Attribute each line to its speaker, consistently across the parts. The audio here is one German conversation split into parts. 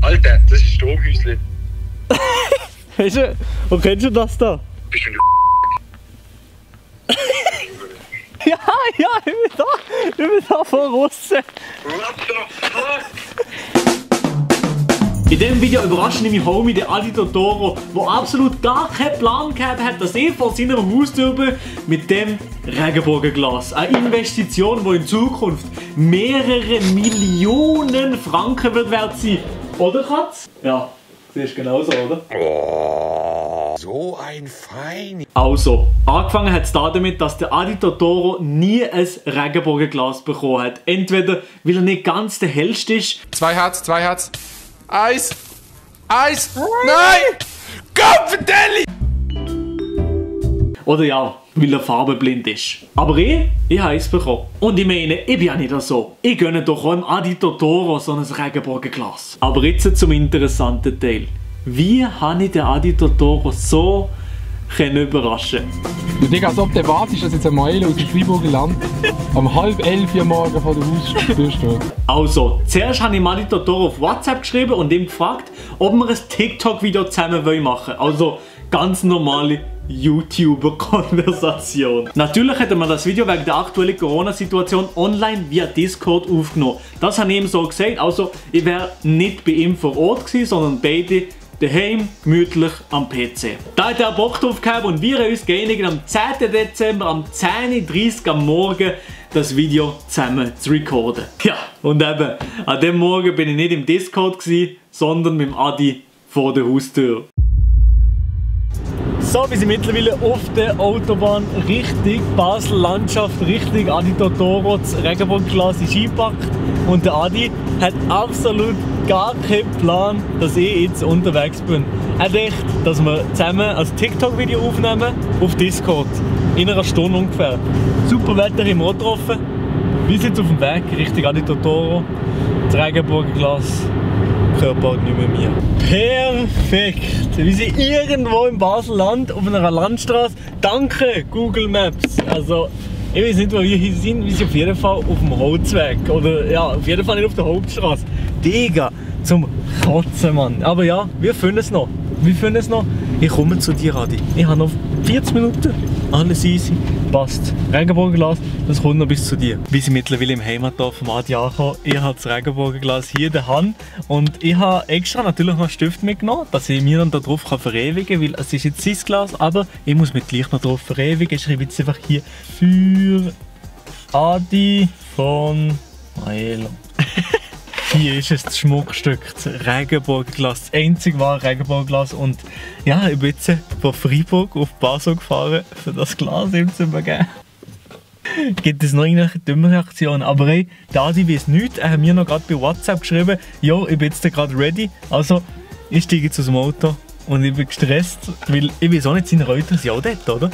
Speaker 1: Alter, das ist Stromhäusli.
Speaker 2: Weißt du, wo kennst du das da?
Speaker 1: Bist du
Speaker 2: Ja, ich bin da von Russen.
Speaker 1: What the fuck?
Speaker 2: In diesem Video überrascht mich Homie, der Adi Totoro, der absolut gar keinen Plan gehabt hat, dass er vor seiner Haustür mit dem Regenbogenglas, eine Investition, die in Zukunft mehrere Millionen Franken wird wert sein. Oder, Katz? Ja, siehst du genauso, oder?
Speaker 3: Oh, so ein Fein.
Speaker 2: Also, angefangen hat es damit, dass der Adi Totoro nie ein Regenbogenglas bekommen hat. Entweder weil er nicht ganz der hellste ist.
Speaker 3: 2 Herz. Eis! Nein! Kopfdeli!
Speaker 2: Oder ja, weil er farbenblind ist. Aber ich habe es bekommen. Und ich meine, ich bin ja nicht so. Ich gönne doch auch dem Adi Totoro so ein Regenbogenglas. Aber jetzt zum interessanten Teil. Wie habe ich den Adi Totoro so überraschen können?
Speaker 4: Du denkst, als ob du wartest, dass jetzt ein Maelo aus dem Freiburger Land um 10:30 Uhr morgens vor der Haustür steht.
Speaker 2: Also, zuerst habe ich Adi Totoro auf WhatsApp geschrieben und ihm gefragt, ob wir ein TikTok-Video zusammen machen wollen. Also, ganz normale YouTuber-Konversation. Natürlich hätte man das Video wegen der aktuellen Corona-Situation online via Discord aufgenommen. Das habe ich ihm so gesagt. Also, ich wäre nicht bei ihm vor Ort gewesen, sondern beide daheim, gemütlich am PC. Da hat er Bock drauf gehabt und wir haben uns geeinigt, am 10. Dezember um 10:30 Uhr am Morgen das Video zusammen zu recorden. Ja, und eben, an dem Morgen bin ich nicht im Discord gewesen, sondern mit dem Adi vor der Haustür. So, wir sind mittlerweile auf der Autobahn Richtung Basel-Landschaft, Richtung Adi Totoro. Das Regenbogenglas ist eingepackt und der Adi hat absolut gar keinen Plan, dass ich jetzt unterwegs bin. Er denkt, dass wir zusammen ein TikTok-Video aufnehmen auf Discord. In einer Stunde ungefähr. Super Wetter haben wir auch getroffen. Wir sind jetzt auf dem Weg Richtung Adi Totoro. Das Regenbogenglas gehört bald nicht mehr mir. Perfekt! Wir sind irgendwo im Basel-Land auf einer Landstraße. Danke Google Maps! Also, ich weiß nicht, wo wir hier sind. Wir sind auf jeden Fall auf dem Holzweg. Oder ja, auf jeden Fall nicht auf der Hauptstraße. Digga, zum Kotzen, Mann. Aber ja, wir finden es noch. Ich komme zu dir, Adi. Ich habe noch 40 Minuten. Alles easy. Passt. Regenbogenglas, das kommt noch bis zu dir. Wir sind mittlerweile im Heimatdorf vom Adi angekommen. Ich habe das Regenbogenglas hier in der Hand. Und ich habe extra natürlich noch einen Stift mitgenommen, dass ich mir dann da drauf verewigen kann. Weil es ist jetzt sein Glas, aber ich muss mich gleich noch drauf verewigen. Ich schreibe jetzt einfach hier für Adi von Maelo. Hier ist es das Schmuckstück, das Regenbogenglas, das einzige wahre Regenbogenglas. Und ja, ich bin jetzt von Freiburg auf Basel gefahren, für das Glas ihm zu übergeben. Gibt es noch irgendwelche dümmere Aktionen? Aber hey, der Adi weiß nichts. Er hat mir noch gerade bei WhatsApp geschrieben, jo, ich bin jetzt gerade ready. Also, ich steige jetzt aus dem Auto und ich bin gestresst, weil ich weiß auch nicht, seine Eltern sind auch dort, oder?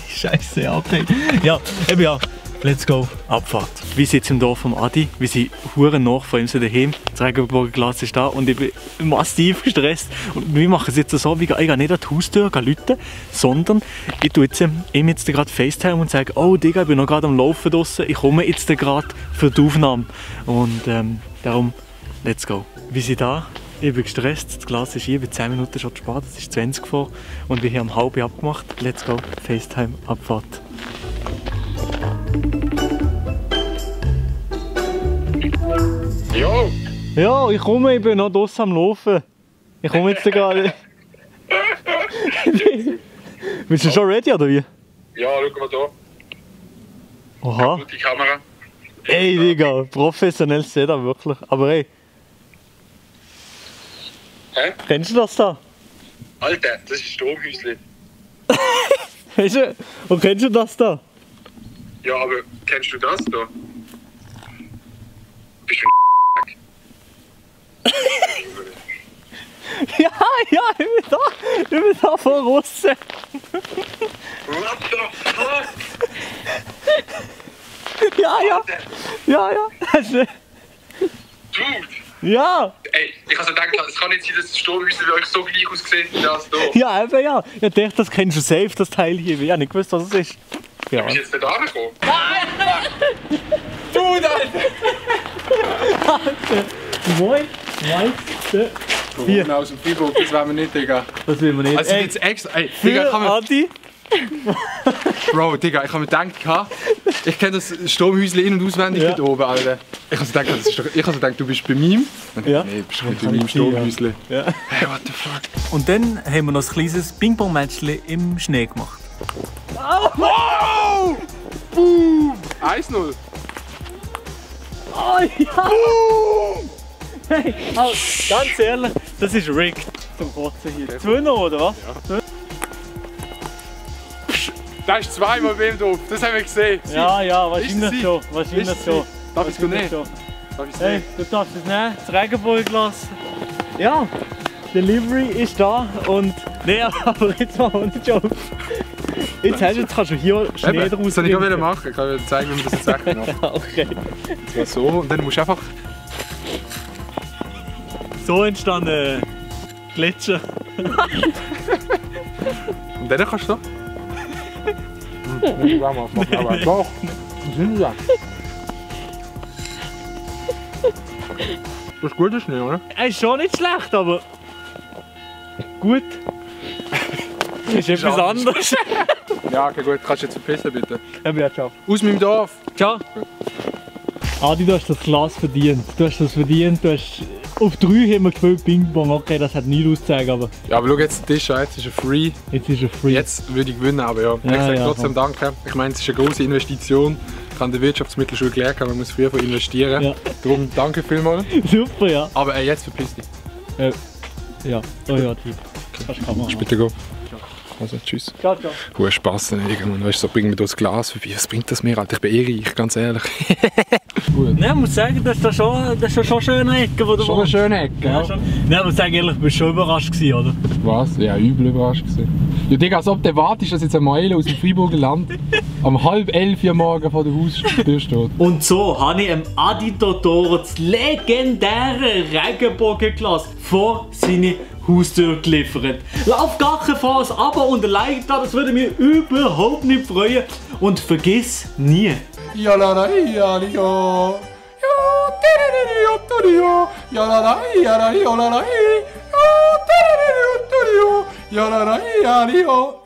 Speaker 2: Scheiße, ja, okay. Ja, eben ja. Let's go, Abfahrt. Wir sind jetzt im Dorf vom Adi, wir sind hure nach von ihm daheim. Das Regenbogenglas ist da und ich bin massiv gestresst. Und wir machen es jetzt so, ich gehe nicht an die Haustür rufen, sondern ich tue ihm jetzt gerade FaceTime und sage, oh Digga, ich bin noch gerade am Laufen draussen, ich komme jetzt gerade für die Aufnahme. Und darum, let's go. Wir sind da, ich bin gestresst, das Glas ist hier, bei 10 Minuten schon zu spät, es ist 20 vor und wir haben um 30 abgemacht. Let's go, FaceTime, Abfahrt.
Speaker 1: Jo!
Speaker 2: Ja, ich komme, ich bin noch draussen am Laufen. Ich komme jetzt gerade. Bist du schon ready oder wie?
Speaker 1: Ja, schau mal da.
Speaker 2: Oha.
Speaker 1: Gute Kamera.
Speaker 2: Ey, Digga, professionelles Setup, wirklich. Aber ey.
Speaker 1: Hä?
Speaker 2: Kennst du das da?
Speaker 1: Alter, das ist Stromhäusli.
Speaker 2: Weißt du, wo kennst du das da?
Speaker 1: Ja, aber kennst du das da? Bist du
Speaker 2: Ja, ich bin da von Russen.
Speaker 1: What the fuck?
Speaker 2: Ja.
Speaker 1: Dude!
Speaker 2: Ja,
Speaker 1: Ey, ich habe so gedacht, es kann nicht sein, dass das Stromhäusli bei euch so gleich aussieht wie das hier.
Speaker 2: ja, eben ja. Ich dachte, das kennst du safe, das Teil hier. Ich habe nicht gewusst, was es ist. Ja.
Speaker 1: Bist du jetzt nicht angekommen?
Speaker 2: Dude, Alter! Moin! zweite.
Speaker 4: Corona aus dem Freiburg, das wollen wir nicht, Digga.
Speaker 2: Das will man nicht.
Speaker 4: Also jetzt extra. Ey, Digga,
Speaker 2: Für
Speaker 4: kann man.
Speaker 2: Adi.
Speaker 4: Bro, Digga, ich habe mir gedacht, ich kenne das Sturmhäuschen in- und auswendig
Speaker 2: Ja.
Speaker 4: dort oben, Alter. Ich habe so gedacht, du bist bei mir.
Speaker 2: Ja.
Speaker 4: Nee, du bist nicht bei
Speaker 2: kann
Speaker 4: meinem
Speaker 2: nicht sein,
Speaker 4: Sturmhäuschen.
Speaker 2: Ja.
Speaker 4: Hey, what the fuck?
Speaker 2: Und dann haben wir noch ein kleines Ping-Pong-Matchchen im Schnee gemacht.
Speaker 4: Wow! Boom! 1-0.
Speaker 2: Oh ja! Hey, also, ganz ehrlich, das ist rigged zum Kotzen hier. 2-0 oder was?
Speaker 4: Da ist zweimal bei ihm drauf, das haben wir gesehen.
Speaker 2: Ja, ja,
Speaker 4: Ist
Speaker 2: wahrscheinlich
Speaker 4: sie?
Speaker 2: schon. Wahrscheinlich
Speaker 4: Ist sie?
Speaker 2: schon.
Speaker 4: Darf ich es
Speaker 2: Wahrscheinlich
Speaker 4: nehmen?
Speaker 2: schon.
Speaker 4: Darf ich es
Speaker 2: Hey,
Speaker 4: nehmen?
Speaker 2: du darfst es nehmen, das Regenbogenglas. Ja, Delivery ist da und. Nee, aber jetzt machen wir nicht auf. Jetzt kannst du hier Schnee
Speaker 4: Eben,
Speaker 2: draus
Speaker 4: das wollte ich
Speaker 2: trinken.
Speaker 4: gerade machen. Ich kann dir zeigen, wie man das jetzt echt macht.
Speaker 2: Okay.
Speaker 4: Ja, so, und dann musst du einfach.
Speaker 2: So entstanden Gletscher.
Speaker 4: Und dann kannst du so. Nicht warm aufmachen, aber doch. Sind ja. Das ist guter Schnee, oder?
Speaker 2: Er ist schon nicht schlecht, aber. Gut. Ist etwas
Speaker 4: anders.
Speaker 2: anderes.
Speaker 4: Ja, okay, gut. Kannst du jetzt verpissen, bitte?
Speaker 2: Ja, ciao.
Speaker 4: Aus meinem Dorf!
Speaker 2: Ciao. Adi, du hast das Glas verdient. Du hast das verdient. Du hast auf 3 haben wir gespielt Ping-Pong. Okay, das hat nie auszeigen, aber
Speaker 4: Ja, aber schau jetzt den Tisch an, jetzt ist er free.
Speaker 2: jetzt ist er free.
Speaker 4: Jetzt würde ich gewinnen, aber ja. Ich sage
Speaker 2: ja,
Speaker 4: trotzdem danke. Ich meine, es ist eine große Investition. Ich habe in der Wirtschaftsmittelschule gelernt, man muss früher investieren.
Speaker 2: Ja.
Speaker 4: Darum danke vielmals.
Speaker 2: Super, ja.
Speaker 4: Aber jetzt verpiss dich.
Speaker 2: Ja, oh ja, Typ. Das kann man.
Speaker 4: Bitte go. Also, tschüss.
Speaker 2: Ciao, ciao.
Speaker 4: Hoher Spass, irgendwann. Weißt du, so bringen wir das Glas vorbei. Was bringt das mir, Alter? Ich bin reich, ganz ehrlich. Gut.
Speaker 2: Nein, ich muss sagen, das ist schon schöne Ecke, wo du
Speaker 4: Schon eine schöne Ecke,
Speaker 2: Ja,
Speaker 4: ja.
Speaker 2: schon. Nein, ich muss sagen, ehrlich, ich bin schon überrascht gewesen, oder?
Speaker 4: Was? Ja, übel überrascht gewesen. Ja, Digga, als ob du wartest, dass jetzt ein Mail aus dem Freiburger Land um 10:30 Uhr morgen vor der Haustür steht.
Speaker 2: Und so habe ich Adi Totoro das legendäre Regenbogenglas vor seine Haustür geliefert. Lauf gar kein Fass ab und ein Like da, das würde mich überhaupt nicht freuen. Und vergiss nie.
Speaker 3: Ja la la ja li yo. Ja la la ja la li yo la la. Ja la la ja li yo.